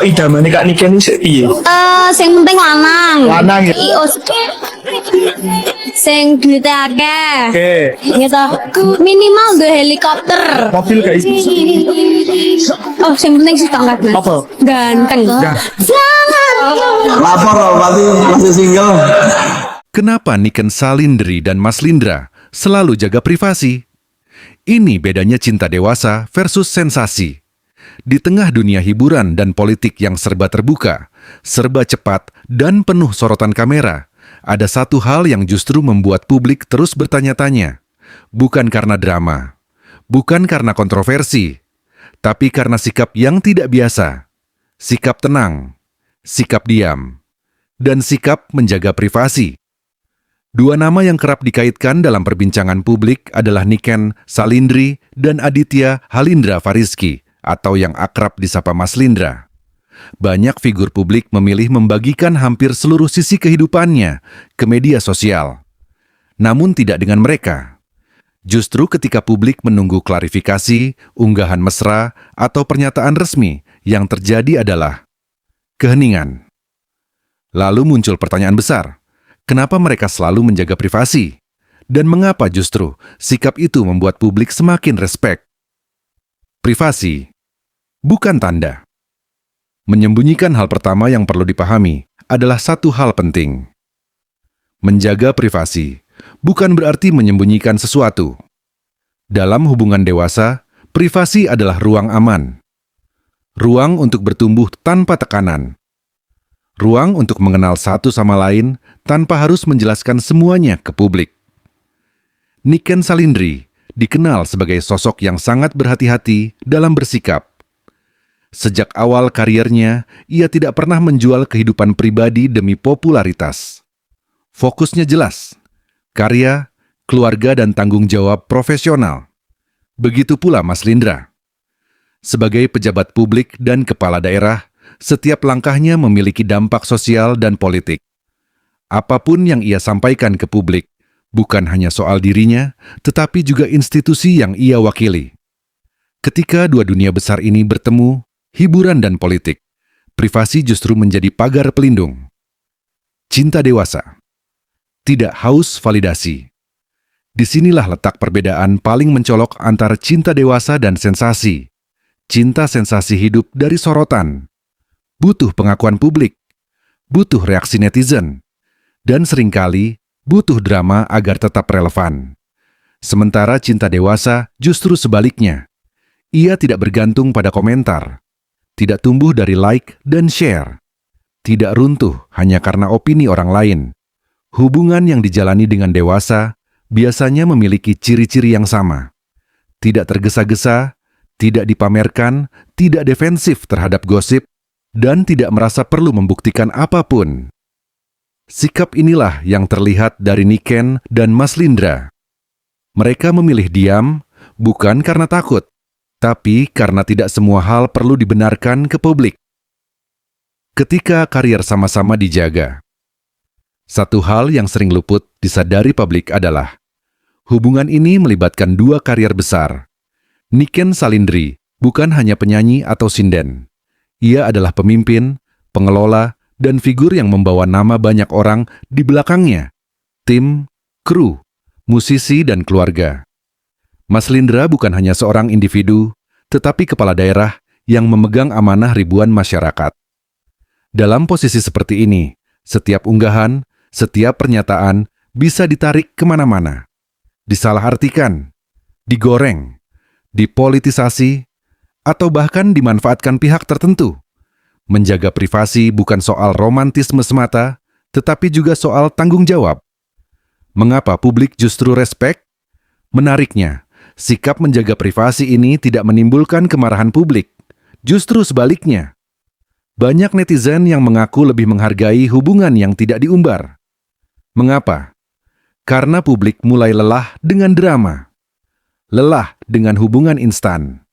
Idamane Kak Niken iki piye? Sing penting lanang. Lanang ya. Ius. Sing duite akeh. Oke. Gitu. Minimal duwe helikopter. Mobil gak isi. Oh, sing penting sih tangkat. Apa? Ganteng. Sangat. Lapor loh, pasti masih single. Kenapa Niken Salindri dan Mas Lindra selalu jaga privasi? Ini bedanya cinta dewasa versus sensasi. Di tengah dunia hiburan dan politik yang serba terbuka, serba cepat, dan penuh sorotan kamera, ada satu hal yang justru membuat publik terus bertanya-tanya. Bukan karena drama, bukan karena kontroversi, tapi karena sikap yang tidak biasa. Sikap tenang, sikap diam, dan sikap menjaga privasi. Dua nama yang kerap dikaitkan dalam perbincangan publik adalah Niken Salindri dan Aditya Halindra Fariski, atau yang akrab disapa Mas Lindra. Banyak figur publik memilih membagikan hampir seluruh sisi kehidupannya ke media sosial. Namun tidak dengan mereka. Justru ketika publik menunggu klarifikasi, unggahan mesra, atau pernyataan resmi, yang terjadi adalah keheningan. Lalu muncul pertanyaan besar, kenapa mereka selalu menjaga privasi? Dan mengapa justru sikap itu membuat publik semakin respek? Privasi bukan tanda. Menyembunyikan hal pertama yang perlu dipahami adalah satu hal penting. Menjaga privasi bukan berarti menyembunyikan sesuatu. Dalam hubungan dewasa, privasi adalah ruang aman. Ruang untuk bertumbuh tanpa tekanan. Ruang untuk mengenal satu sama lain tanpa harus menjelaskan semuanya ke publik. Niken Salindri dikenal sebagai sosok yang sangat berhati-hati dalam bersikap. Sejak awal kariernya, ia tidak pernah menjual kehidupan pribadi demi popularitas. Fokusnya jelas, karya, keluarga, dan tanggung jawab profesional. Begitu pula Mas Lindra. Sebagai pejabat publik dan kepala daerah, setiap langkahnya memiliki dampak sosial dan politik. Apapun yang ia sampaikan ke publik, bukan hanya soal dirinya, tetapi juga institusi yang ia wakili. Ketika dua dunia besar ini bertemu, hiburan dan politik, privasi justru menjadi pagar pelindung. Cinta dewasa, tidak haus validasi. Disinilah letak perbedaan paling mencolok antara cinta dewasa dan sensasi. Cinta sensasi hidup dari sorotan, butuh pengakuan publik, butuh reaksi netizen, dan seringkali butuh drama agar tetap relevan. Sementara cinta dewasa justru sebaliknya. Ia tidak bergantung pada komentar, tidak tumbuh dari like dan share, tidak runtuh hanya karena opini orang lain. Hubungan yang dijalani dengan dewasa biasanya memiliki ciri-ciri yang sama. Tidak tergesa-gesa, tidak dipamerkan, tidak defensif terhadap gosip, dan tidak merasa perlu membuktikan apapun. Sikap inilah yang terlihat dari Niken dan Mas Lindra. Mereka memilih diam bukan karena takut, tapi karena tidak semua hal perlu dibenarkan ke publik. Ketika karier sama-sama dijaga, satu hal yang sering luput disadari publik adalah hubungan ini melibatkan dua karier besar. Niken Salindri bukan hanya penyanyi atau sinden. Ia adalah pemimpin, pengelola, dan figur yang membawa nama banyak orang di belakangnya, tim, kru, musisi, dan keluarga. Mas Lindra bukan hanya seorang individu, tetapi kepala daerah yang memegang amanah ribuan masyarakat. Dalam posisi seperti ini, setiap unggahan, setiap pernyataan bisa ditarik kemana-mana, disalahartikan, digoreng, dipolitisasi, atau bahkan dimanfaatkan pihak tertentu. Menjaga privasi bukan soal romantisme semata, tetapi juga soal tanggung jawab. Mengapa publik justru respek? Menariknya, sikap menjaga privasi ini tidak menimbulkan kemarahan publik. Justru sebaliknya. Banyak netizen yang mengaku lebih menghargai hubungan yang tidak diumbar. Mengapa? Karena publik mulai lelah dengan drama. Lelah dengan hubungan instan.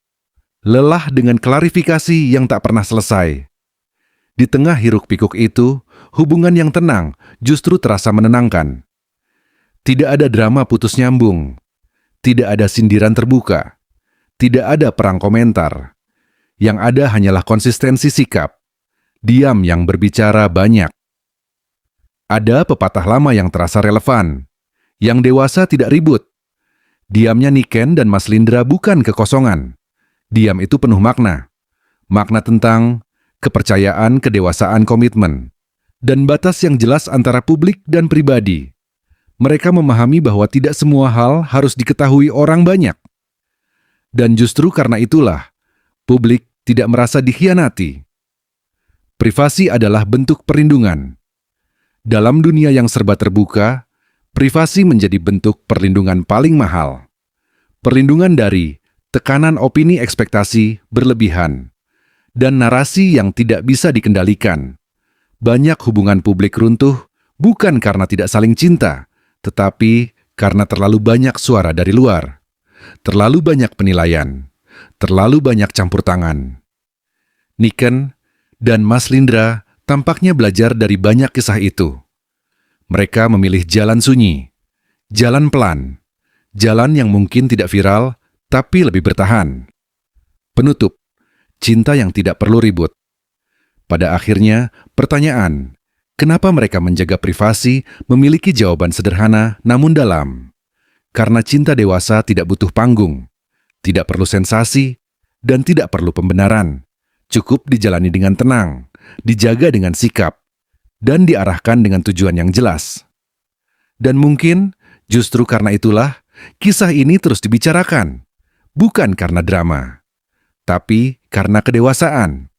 Lelah dengan klarifikasi yang tak pernah selesai. Di tengah hiruk-pikuk itu, hubungan yang tenang justru terasa menenangkan. Tidak ada drama putus nyambung. Tidak ada sindiran terbuka. Tidak ada perang komentar. Yang ada hanyalah konsistensi sikap. diam yang berbicara banyak. Ada pepatah lama yang terasa relevan. Yang dewasa tidak ribut. Diamnya Niken dan Mas Lindra bukan kekosongan. Diam itu penuh makna. Makna tentang kepercayaan, kedewasaan, komitmen, dan batas yang jelas antara publik dan pribadi. Mereka memahami bahwa tidak semua hal harus diketahui orang banyak. Dan justru karena itulah, publik tidak merasa dikhianati. Privasi adalah bentuk perlindungan. Dalam dunia yang serba terbuka, privasi menjadi bentuk perlindungan paling mahal. Perlindungan dari tekanan opini ekspektasi berlebihan dan narasi yang tidak bisa dikendalikan. Banyak hubungan publik runtuh bukan karena tidak saling cinta, tetapi karena terlalu banyak suara dari luar, terlalu banyak penilaian, terlalu banyak campur tangan. Niken dan Mas Lindra tampaknya belajar dari banyak kisah itu. Mereka memilih jalan sunyi, jalan pelan, jalan yang mungkin tidak viral, tapi lebih bertahan. Penutup, cinta yang tidak perlu ribut. Pada akhirnya, pertanyaan, kenapa mereka menjaga privasi memiliki jawaban sederhana namun dalam? Karena cinta dewasa tidak butuh panggung, tidak perlu sensasi, dan tidak perlu pembenaran. Cukup dijalani dengan tenang, dijaga dengan sikap, dan diarahkan dengan tujuan yang jelas. Dan mungkin, justru karena itulah, kisah ini terus dibicarakan. Bukan karena drama, tapi karena kedewasaan.